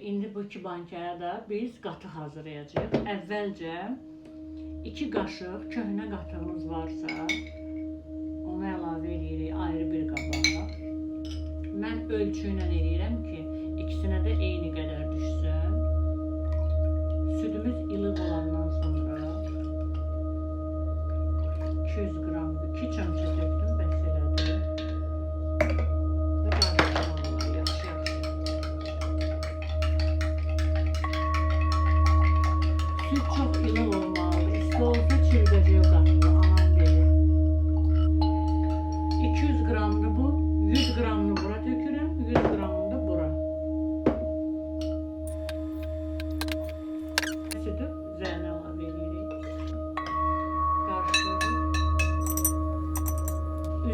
indi bu 2 bankaya da biz qatıq hazırlayacağıq. Əvvəlcə 2 qaşıq köhnə qatığımız varsa, onu əlavə edirik ayrı bir qaba. Mən ölçü ilə eləyirəm ki, ikisinə də eyni qədər düşsün. Südümüz ilıq olandan sonra 200 qram 2 çömçə tökdüm, bəs elədi. Və qarışdırmalıyıq yaxşı-yaxşı. Süd çox ilıq olmalıdır. İsti olsa çürüdəcək qatığı, anam deyir. 200 qramdır bu, 100 qramını bura tökürəm, 100 qramını da bura. Südü üzərinə əlavə edirik. Qarışdırırıq.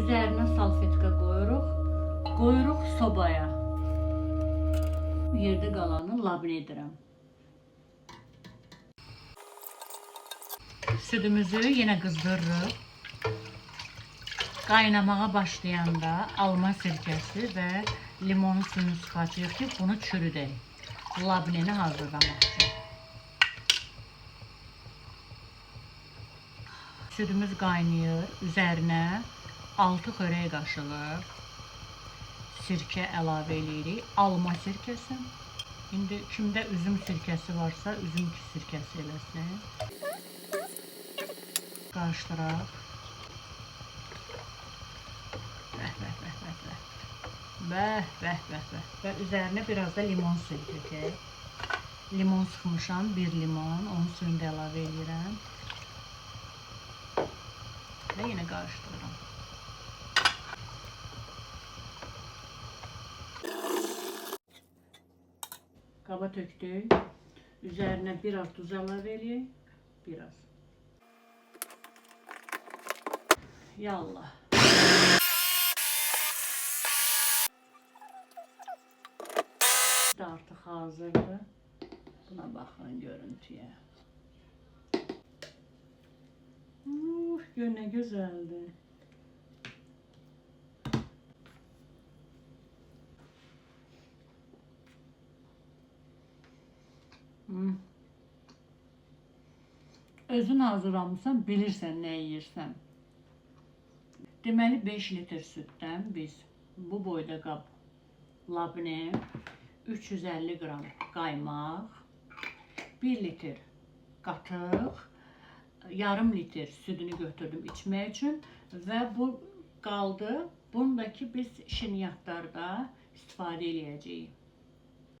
Üzərinə salfetka qoyuruq sobaya. Yerdə qalanı labne edirəm. Südümüzü yenə qızdırırıq. Qaynamağa başlayanda alma sirkəsi və limon suyunu sıxacağıq ki, bunu çürüdək. Labneni hazırlamaq üçün. Südümüz qaynayır. Üzərinə 6 xörək qaşığı sirkə əlavə edirik. Alma sirkəsi. İndi kimdə üzüm sirkəsi varsa, üzüm sirkəsi eləsin. Qarışdıraq. Bəh. Və üzərinə biraz da limon suyu tökək. Limon sıxmışam, 1 limon. Onun suyunu da əlavə edirəm. Və yenə qarışdırıram. Qaba tökdük. Üzərinə biraz duz əlavə edək. Biraz. Yallah. Artıq hazırdır. Buna baxın görüntüyə. Gör nə gözəldir. Özün hazırlamısan, bilirsən nə yeyirsən. Deməli 5 litr süddən biz bu boyda qab labne, 350 qram qaymaq, 1 litr qatıq, yarım litr südünü götürdüm içmək üçün və bu qaldı. Bundakı biz şirniyyatlarda istifadə edəcəyik.